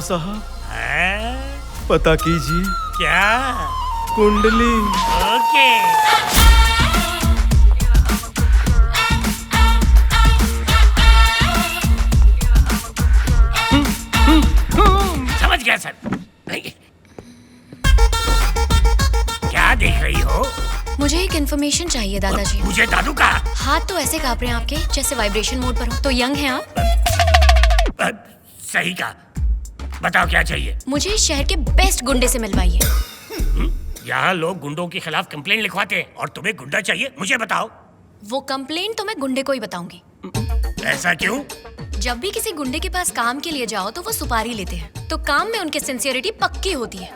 साहब, हाँ? पता कीजिए। क्या? कुंडली। ओके। समझ गया सर। क्या देख रही हो? मुझे एक इन्फॉर्मेशन चाहिए दादाजी। मुझे दादू का? हाथ तो ऐसे कांप रहे हैं आपके जैसे वाइब्रेशन मोड पर हो। तो यंग हैं आप? सही कहा। बताओ क्या चाहिए? मुझे इस शहर के बेस्ट गुंडे से मिलवाइए। यहाँ लोग गुंडों के खिलाफ कंप्लेंट लिखवाते हैं और तुम्हें गुंडा चाहिए? मुझे बताओ। वो कंप्लेंट तो मैं गुंडे को ही बताऊंगी। ऐसा क्यों? जब भी किसी गुंडे के पास काम के लिए जाओ तो वो सुपारी लेते हैं, तो काम में उनकी सिंसियरिटी पक्की होती है।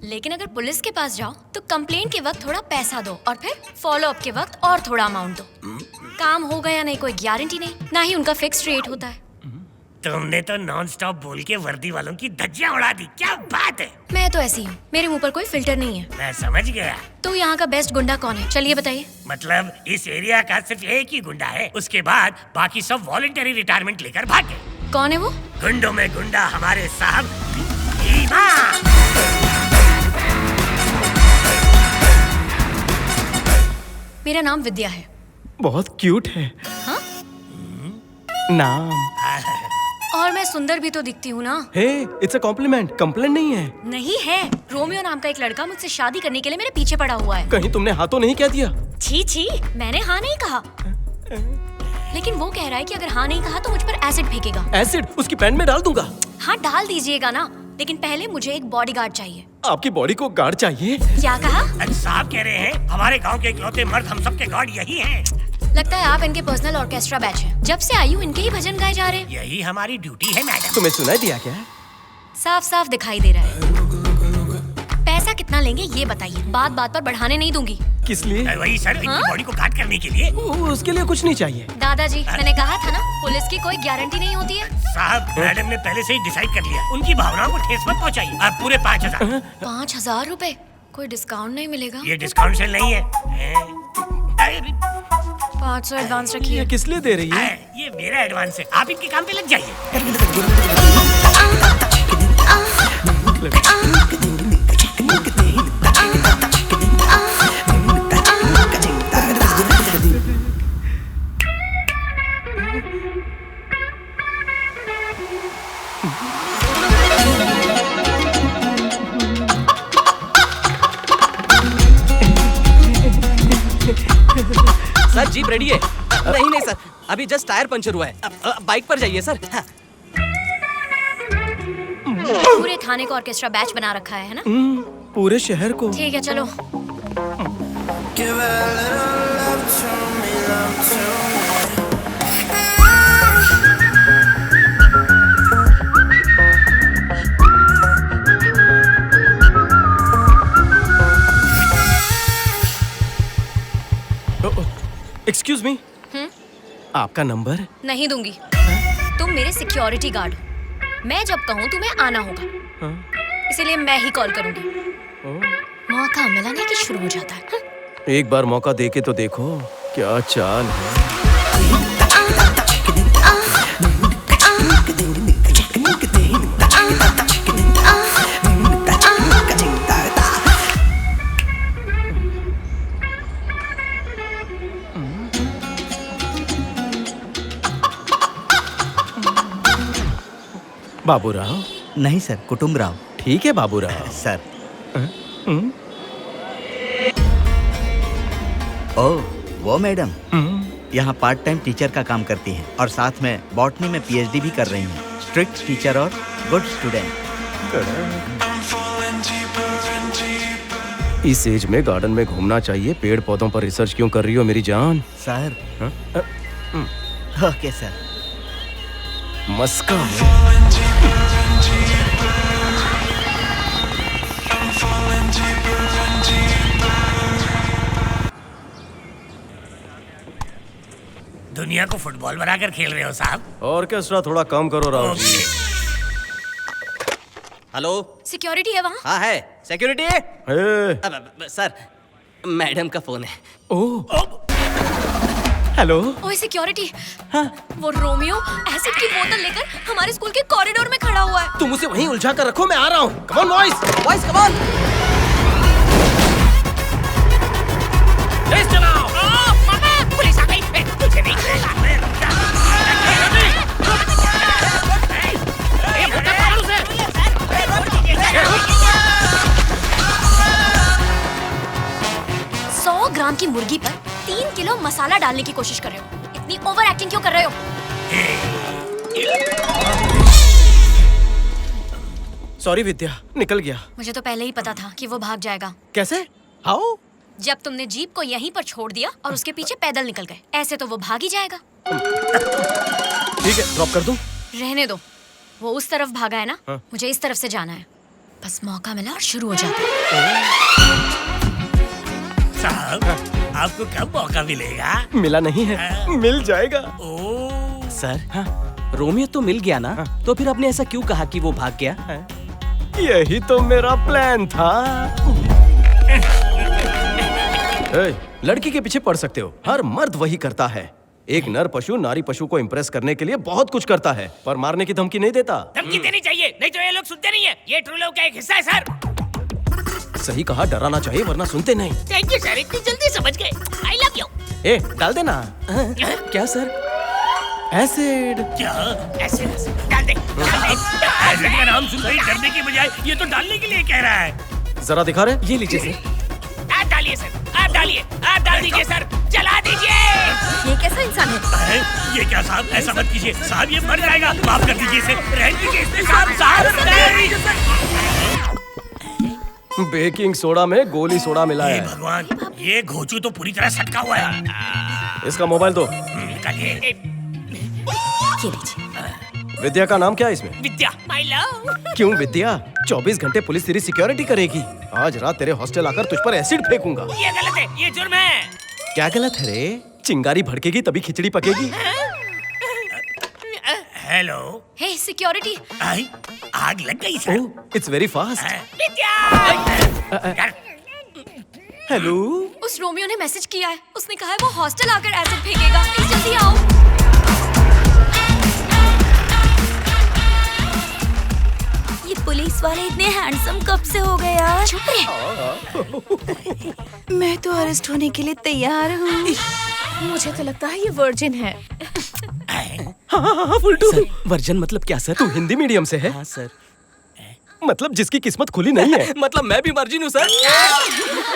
लेकिन अगर पुलिस के पास जाओ तो कंप्लेंट के वक्त थोड़ा पैसा दो और फिर फॉलो अप के वक्त और थोड़ा अमाउंट दो। काम होगा या नहीं कोई गारंटी नहीं, ना ही उनका फिक्स रेट होता है। तुमने तो नॉन स्टॉप बोल के वर्दी वालों की धज्जियां उड़ा दी। क्या बात है? मैं तो ऐसी हूँ, मेरे मुंह पर कोई फिल्टर नहीं है। मैं समझ गया। तो यहाँ का बेस्ट गुंडा कौन है, चलिए बताइए। मतलब इस एरिया का सिर्फ एक ही गुंडा है, उसके बाद बाकी सब वॉलंटरी रिटायरमेंट लेकर भागे। कौन है वो? गुंडों में गुंडा हमारे साहब भीमा। मेरा नाम विद्या है। बहुत क्यूट है। हाँ? नाम। और मैं सुंदर भी तो दिखती हूँ ना। हे, इट्स अ कॉम्प्लीमेंट, कंप्लेंट नहीं है। नहीं है। रोमियो नाम का एक लड़का मुझसे शादी करने के लिए मेरे पीछे पड़ा हुआ है। कहीं तुमने हाँ तो नहीं कह दिया? छी छी, मैंने हाँ नहीं कहा। लेकिन वो कह रहा है कि अगर हाँ नहीं कहा तो मुझ पर एसिड फेंकेगा। एसिड उसकी पैंट में डाल दूंगा। हाँ डाल दीजिएगा ना, लेकिन पहले मुझे एक बॉडीगार्ड चाहिए। आपकी बॉडी को गार्ड चाहिए? क्या कहा? साहब कह रहे हैं हमारे गांव के इकलौते मर्द हम सबके गार्ड यही हैं। लगता है आप इनके पर्सनल ऑर्केस्ट्रा बैच हैं। जब से आई हूँ इनके ही भजन गाए जा रहे हैं। यही हमारी ड्यूटी है मैडम। तुम्हें सुनाई दिया क्या? साफ साफ दिखाई दे रहा है। पैसा कितना लेंगे ये बताइए, बात बात पर बढ़ाने नहीं दूंगी। किस लिए? वही सर, इनकी बॉडी को गार्ड करने के लिए। उसके लिए कुछ नहीं चाहिए। दादाजी, मैंने कहा था ना, पुलिस की कोई गारंटी नहीं होती है। साहब मैडम ने पहले से ही डिसाइड कर लिया, उनकी भावनाओं को ठेस मत पहुंचाइए। अब पूरे 5,000। 5,000 रुपए? कोई डिस्काउंट नहीं मिलेगा? ये डिस्काउंट सेल नहीं है। 500 एडवांस रखिए। ये किस लिए दे रही है? ये मेरा एडवांस है, आप इनके काम पे लग जाइए। सर जीप रेडी है? नहीं सर, अभी जस्ट टायर पंचर हुआ है। बाइक पर जाइए सर। हाँ। पूरे थाने को ऑर्केस्ट्रा बैच बना रखा है ना? पूरे शहर को। ठीक है चलो। एक्सक्यूज मी, आपका नंबर? नहीं दूंगी। तुम मेरे सिक्योरिटी गार्ड हो। मैं जब कहूँ तुम्हें आना होगा, इसीलिए मैं ही कॉल करूंगी। मौका मिला नहीं कि शुरू हो जाता है। एक बार मौका देके तो देखो क्या चाल है। बाबूराव? नहीं सर, कुटुंबराव। ठीक है बाबूराव। सर। ओह, वो मैडम यहाँ पार्ट टाइम टीचर का काम करती हैं और साथ में बॉटनी में पीएचडी भी कर रही हैं। स्ट्रिक्ट टीचर और गुड स्टूडेंट। इस एज में गार्डन में घूमना चाहिए, पेड़ पौधों पर रिसर्च क्यों कर रही हो मेरी जान? सर। Okay sir. मस्का दुनिया को फुटबॉल बनाकर खेल रहे हो साहब। ऑर्केस्ट्रा थोड़ा कम करो राव जी। हेलो, सिक्योरिटी है वहाँ? हाँ है सिक्योरिटी। हे। सर, मैडम का फोन है। ओह, हेलो। ओए सिक्योरिटी, हाँ? वो रोमियो एसिड की बोतल लेकर हमारे स्कूल के कॉरिडोर में खड़ा हुआ है। तुम उसे वहीं उलझा कर रखो, मैं आ रहा हूँ। Come on boys, boys come on. तेज चलाओ। मामा, पुलिस आ गई। तुझे नहीं खेला। ग्राम की मुर्गी पर 3 किलो मसाला डालने की कोशिश कर रहे हो। इतनी ओवर एक्टिंग क्यों कर रहे हो? सॉरी विद्या, निकल गया। मुझे तो पहले ही पता था कि वो भाग जाएगा। कैसे? हाउ? जब तुमने जीप को यहीं पर छोड़ दिया और उसके पीछे पैदल निकल गए, ऐसे तो वो भाग ही जाएगा। ठीक है, ड्रॉप कर दूं? रहने दो, वो उस तरफ भागा है ना। हाँ। मुझे इस तरफ से जाना है। बस मौका मिला और शुरू हो जाता है। साहब, आपको कब मौका मिलेगा? मिला नहीं है, मिल जाएगा। ओह सर, हाँ? रोमियो तो मिल गया ना, तो फिर आपने ऐसा क्यों कहा कि वो भाग गया? यही तो मेरा प्लान था। लड़की के पीछे पड़ सकते हो, हर मर्द वही करता है। एक नर पशु नारी पशु को इम्प्रेस करने के लिए बहुत कुछ करता है, पर मारने की धमकी नहीं देता। धमकी देनी चाहिए, नहीं तो ये लोग सुनते नहीं है। ये ट्रू लव का एक हिस्सा है सर। सही कहा, डराना चाहिए वरना सुनते नहीं। थैंक यू सर, इतनी जल्दी समझ गए। I love you. ए, डाल देना। क्या सर? एसिड। क्या? एसिड? डाल दे। एसिड का नाम सुनकर ही डरने की बजाय ये तो डालने के लिए कह रहा है। जरा दिखा रहे? ये लीजिए सर। आप डालिए सर, आप डालिए, आप डाल दीजिए सर, जला दीजिए। ये कैसा इंसान है? ये क्या साहब, ऐसा मत कीजिए साहब, ये मर जाएगा। माफ कर दीजिए इसे, रहने दीजिए इसे साहब। बेकिंग सोडा में गोली सोडा मिला हे है। भगवान, ये घोचू तो पूरी तरह सटका हुआ है। इसका मोबाइल दो। ये लीजिए। विद्या का नाम क्या है इसमें? विद्या, माय लव। क्यों विद्या? 24 घंटे पुलिस तेरी सिक्योरिटी करेगी। आज रात तेरे हॉस्टल आकर तुझ पर एसिड फेंकूंगा। ये गलत है, ये जुर्म है। क्या गलत है रे? चिंगारी भड़केगी तभी खिचड़ी पकेगी। हेलो। हे सिक्योरिटी। आई, आग लग गई sir. Oh, it's very fast. Vidya. Hello. उस रोमियो ने मैसेज किया है। उसने कहा है वो हॉस्टल आकर एसिड फेंकेगा। प्लीज जल्दी आओ। ये पुलिस वाले इतने हैंडसम कब से हो गए यार? चुप रहे। मैं तो अरेस्ट होने के लिए तैयार हूँ। मुझे तो लगता है ये वर्जिन है। हाँ, फुलटू। वर्जन मतलब क्या सर? तू हिंदी मीडियम से है? हाँ सर। मतलब जिसकी किस्मत खुली नहीं है। मतलब मैं भी वर्जिन हूँ सर।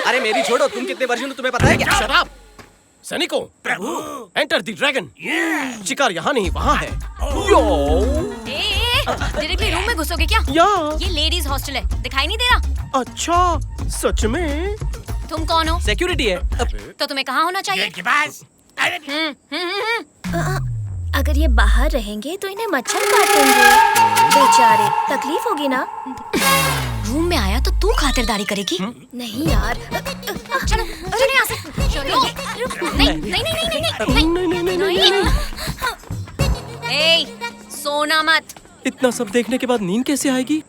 अरे मेरी छोड़ो, तुम कितने वर्जिन हो तुम्हें पता है क्या? शराब। सैनिकों, प्रभु। Enter the dragon. शिकार यहाँ नहीं वहाँ है। डायरेक्टली रूम में घुसोगे क्या? या। ये लेडीज हॉस्टल है, दिखाई नहीं दे रहा? अच्छा, सच में? तुम कौन हो? सिक्योरिटी है। तो तुम्हें कहाँ होना चाहिए? गेट के पास। अगर ये बाहर रहेंगे तो इन्हें मच्छर काटेंगे। बेचारे, तकलीफ होगी ना? रूम में आया तो तू खातिरदारी करेगी? नहीं यार। चलो चलो यहाँ से। चलो। नहीं नहीं नहीं नहीं नहीं नहीं नहीं। ए, सोना मत। इतना सब देखने के बाद नींद कैसे आएगी?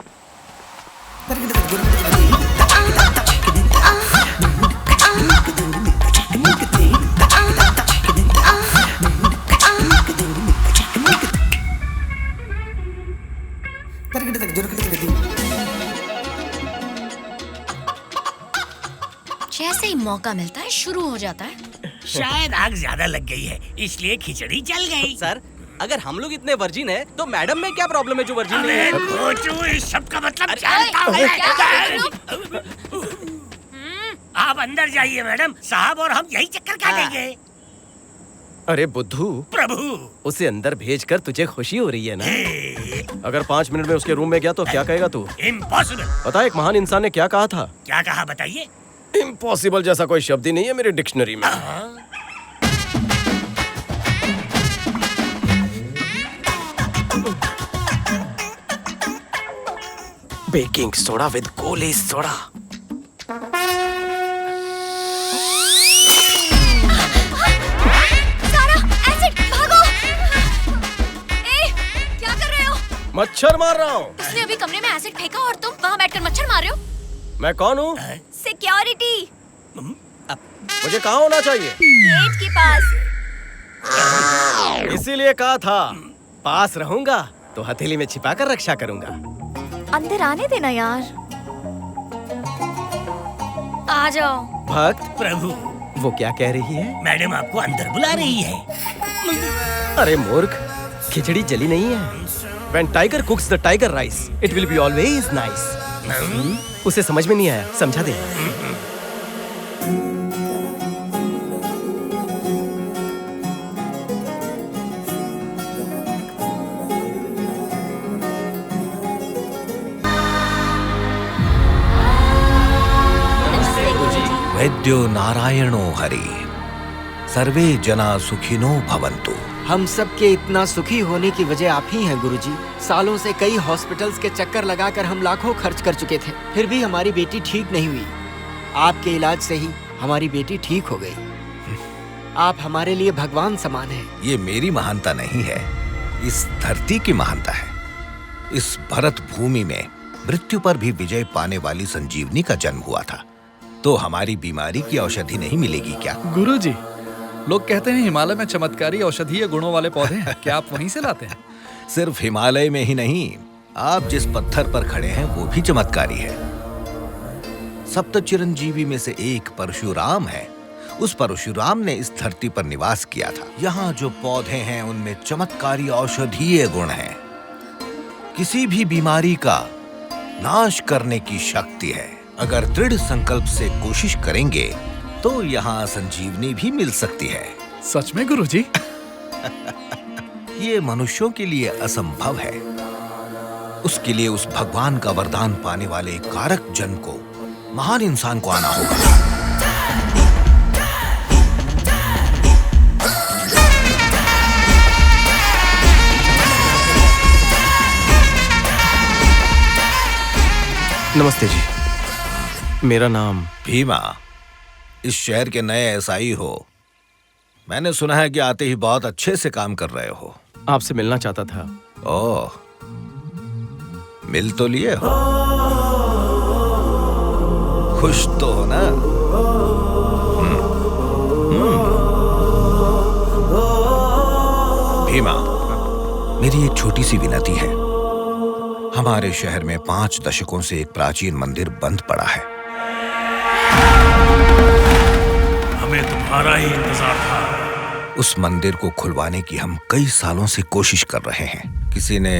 जैसे ही मौका मिलता है शुरू हो जाता है। शायद आग ज्यादा लग गई है, इसलिए खिचड़ी जल गई। सर, अगर हम लोग इतने वर्जिन है तो मैडम में क्या प्रॉब्लम है जो वर्जिन नहीं है? घोचू, इस सब का मतलब जानता हूँ मैं। आप अंदर जाइए मैडम, साहब और हम यही चक्कर काटेंगे। अरे बुद्धू, प्रभु। उसे अंदर भेजकर तुझे खुशी हो रही है ना? अगर 5 मिनट में उसके रूम में गया तो क्या कहेगा तू? इम्पॉसिबल। पता है एक महान इंसान ने क्या कहा था? क्या कहा बताइए? इम्पॉसिबल जैसा कोई शब्द ही नहीं है मेरी डिक्शनरी में। बेकिंग सोडा विद गोली सोडा। सारा, एसिड, भागो। ए, क्या कर रहे हो? मच्छर मार रहा हूँ। उसने अभी कमरे में एसिड फेंका और तुम वहाँ बैठकर मच्छर मार रहे हो? मैं कौन हूँ? सिक्योरिटी। मुझे कहाँ होना चाहिए? गेट के पास। इसीलिए कहा था पास रहूंगा तो हथेली में छिपा कर रक्षा करूंगा। अंदर आने देना यार। आ जाओ। भक्त, प्रभु, वो क्या कह रही है? मैडम आपको अंदर बुला रही है। अरे मूर्ख, खिचड़ी जली नहीं है। When tiger cooks the tiger rice, it will be always nice. उसे समझ में नहीं आया, समझा दे। वैद्यो नारायणो हरि, सर्वे जना सुखिनो भवन्तु। हम सब के इतना सुखी होने की वजह आप ही हैं गुरुजी। सालों से कई हॉस्पिटल्स के चक्कर लगाकर हम लाखों खर्च कर चुके थे, फिर भी हमारी बेटी ठीक नहीं हुई। आपके इलाज से ही हमारी बेटी ठीक हो गई। आप हमारे लिए भगवान समान हैं। ये मेरी महानता नहीं है, इस धरती की महानता है। इस भरत भूमि में मृत्यु पर भी विजय पाने वाली संजीवनी का जन्म हुआ था। तो हमारी बीमारी की औषधि नहीं मिलेगी क्या? गुरुजी, लोग कहते हैं हिमालय में चमत्कारी औषधीय गुणों वाले पौधे हैं, क्या आप वहीं से लाते हैं? सिर्फ हिमालय में ही नहीं, आप जिस पत्थर पर खड़े हैं वो भी चमत्कारी है। सप्त चिरंजीवी में से एक परशुराम है। उस परशुराम ने इस धरती पर निवास किया था। यहाँ जो पौधे हैं उनमें चमत्कारी औषधीय गुण हैं। किसी भी बीमारी का नाश करने की शक्ति है। अगर दृढ़ संकल्प से कोशिश करेंगे तो यहाँ संजीवनी भी मिल सकती है। सच में गुरुजी? ये मनुष्यों के लिए असंभव है। उसके लिए उस भगवान का वरदान पाने वाले कारक जन को, महान इंसान को आना होगा। नमस्ते जी, मेरा नाम भीमा। इस शहर के नए एसआई हो। मैंने सुना है कि आते ही बहुत अच्छे से काम कर रहे हो। आपसे मिलना चाहता था। ओह, मिल तो लिए हो? खुश तो हो ना? भीमा, मेरी एक छोटी सी विनती है। हमारे शहर में 5 दशकों से एक प्राचीन मंदिर बंद पड़ा है। हमें तुम्हारा ही इंतजार था। उस मंदिर को खुलवाने की हम कई सालों से कोशिश कर रहे हैं। किसी ने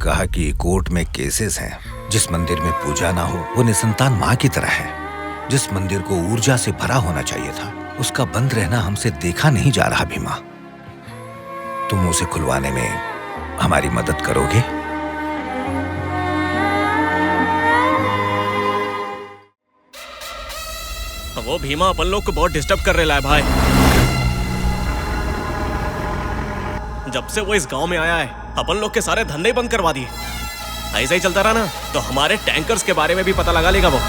कहा कि कोर्ट में केसेस हैं। जिस मंदिर में पूजा ना हो वो निसंतान माँ की तरह है। जिस मंदिर को ऊर्जा से भरा होना चाहिए था, उसका बंद रहना हमसे देखा नहीं जा रहा। भीमा, तुम उसे खुलवाने में हमारी मदद करोगे? वो भीमा अपन लोग को बहुत डिस्टर्ब कर रहा है भाई। जब से वो इस गांव में आया है, अपन लोग के सारे धंधे बंद करवा दिए। ऐसा ही चलता रहा ना तो हमारे टैंकर्स के बारे में भी पता लगा लेगा वो।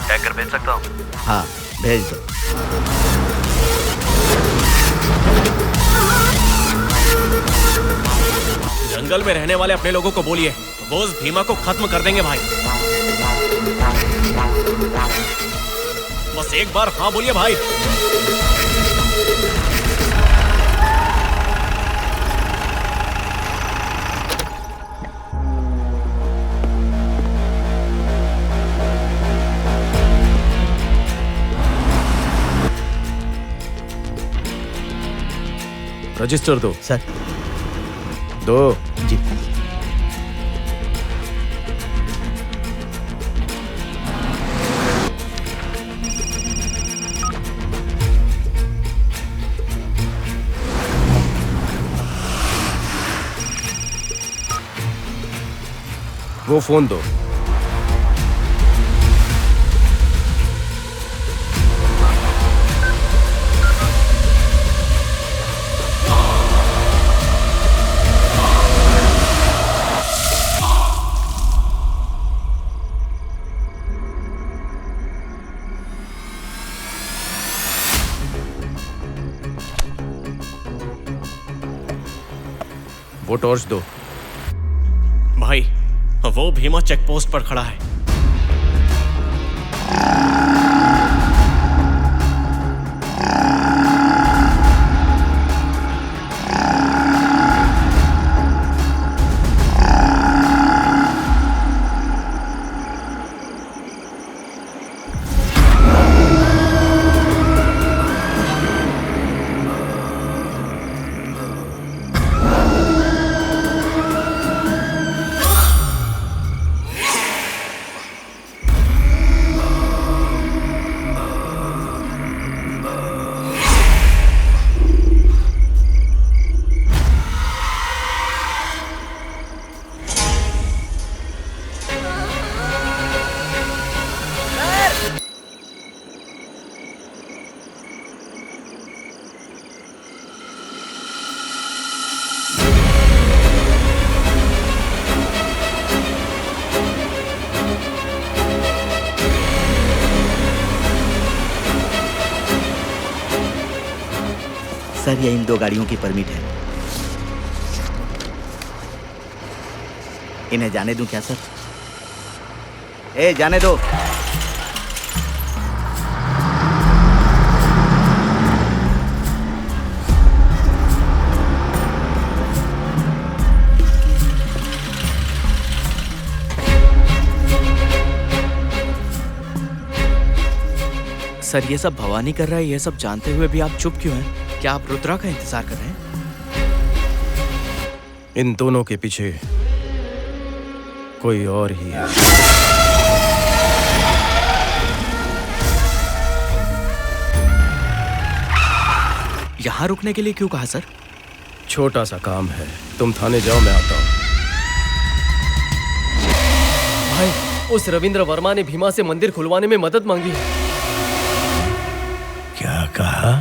टैंकर भेज सकता हूँ? हाँ, भेज दो। जंगल में रहने वाले अपने लोगों को बोलिए, वो उस भीमा को खत्म कर देंगे भाई। बस एक बार हाँ बोलिए भाई। रजिस्टर दो। सर। दो। जी। वो फोन दो। वो टॉर्च दो। भाई वो भीमा चेक पोस्ट पर खड़ा है। सर ये इन 2 गाड़ियों की परमिट है। इन्हें जाने दूं क्या सर? जाने दो। सर ये सब भवानी कर रहा है, ये सब जानते हुए भी आप चुप क्यों हैं? क्या आप रुद्रा का इंतजार कर रहे हैं? इन दोनों के पीछे कोई और ही है। यहाँ रुकने के लिए क्यों कहा सर? छोटा सा काम है, तुम थाने जाओ, मैं आता हूँ। भाई, उस रविंद्र वर्मा ने भीमा से मंदिर खुलवाने में मदद मांगी है। क्या कहा?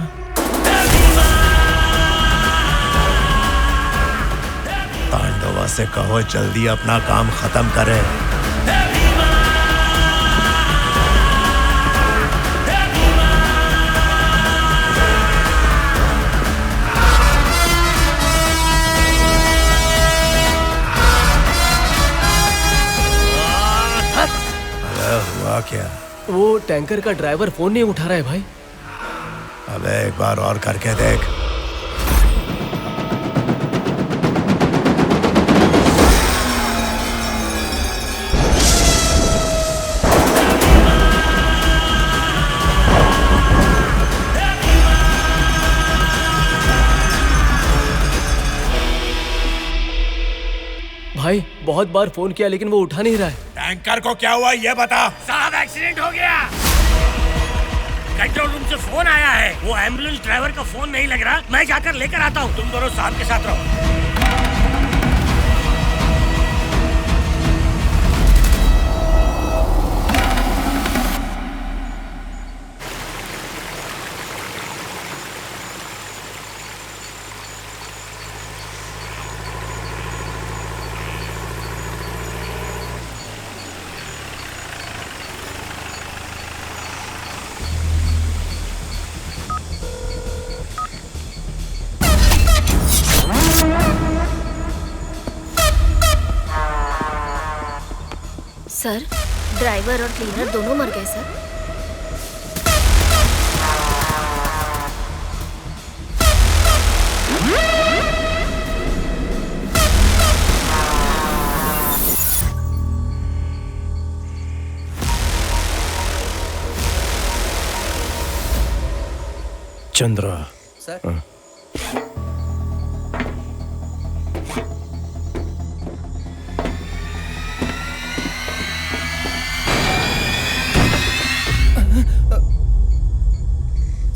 तांडवा से कहो जल्दी अपना काम खत्म करे। हुआ क्या? वो टैंकर का ड्राइवर फोन नहीं उठा रहा है भाई। अबे एक बार और करके देख। भाई बहुत बार फोन किया लेकिन वो उठा नहीं रहा है। टैंकर को क्या हुआ ये बता। साहब एक्सीडेंट हो गया। कंट्रोल रूम से फोन आया है, वो एम्बुलेंस ड्राइवर का फोन नहीं लग रहा। मैं जाकर लेकर आता हूँ, तुम दोनों साहब के साथ रहो। सर, ड्राइवर और क्लीनर दोनों मर गए सर। चंद्रा सर।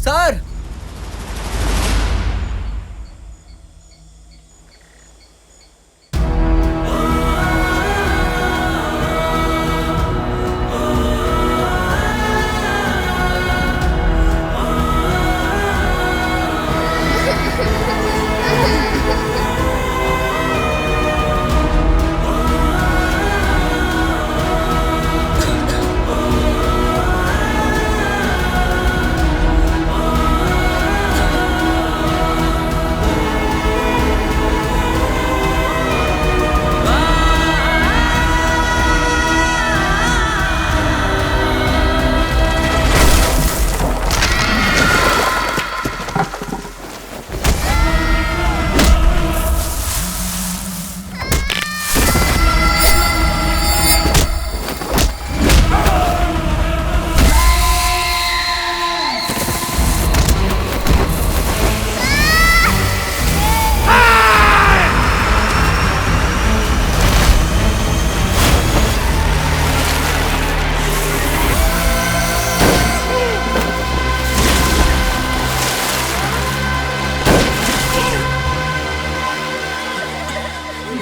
सर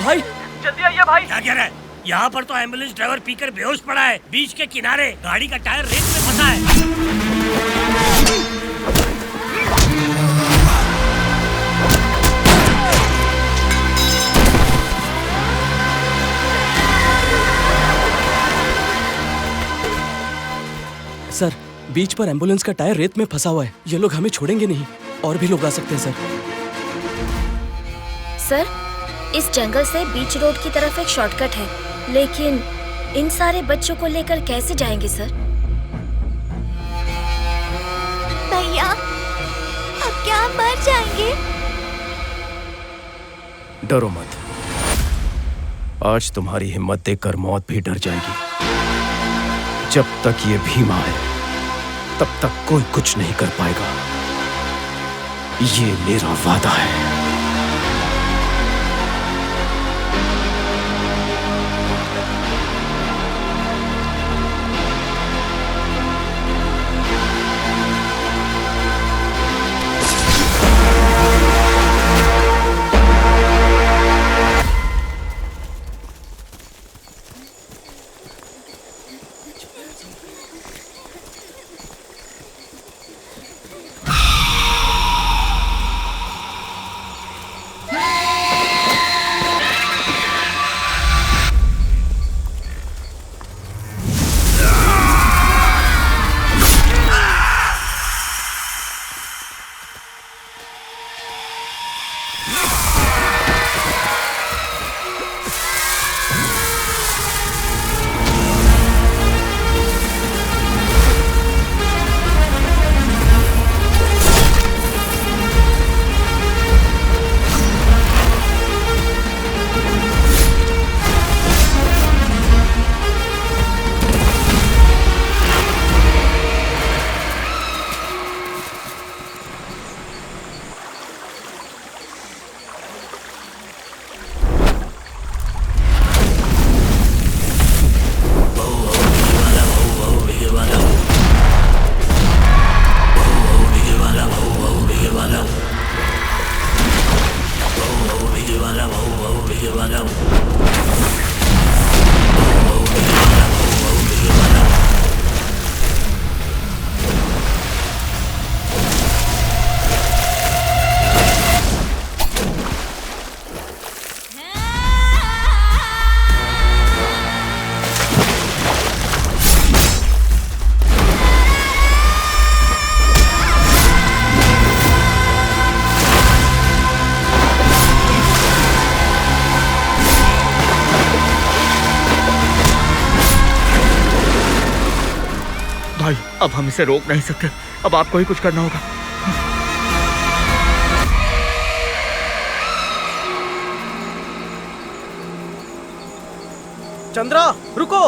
भाई, जल्दी आइए भाई। क्या कह रहा है? यहाँ पर तो एम्बुलेंस ड्राइवर पीकर बेहोश पड़ा है, बीच के किनारे गाड़ी का टायर रेत में फंसा है। सर, बीच पर एम्बुलेंस का टायर रेत में फंसा हुआ है। ये लोग हमें छोड़ेंगे नहीं, और भी लोग आ सकते हैं सर। सर, इस जंगल से बीच रोड की तरफ एक शॉर्टकट है, लेकिन इन सारे बच्चों को लेकर कैसे जाएंगे सर? भैया, अब क्या हम मर जाएंगे? डरो मत, आज तुम्हारी हिम्मत देखकर मौत भी डर जाएगी। जब तक ये भीमा है, तब तक कोई कुछ नहीं कर पाएगा। ये मेरा वादा है। भाई, अब हम इसे रोक नहीं सकते। अब आपको ही कुछ करना होगा। चंद्रा, रुको।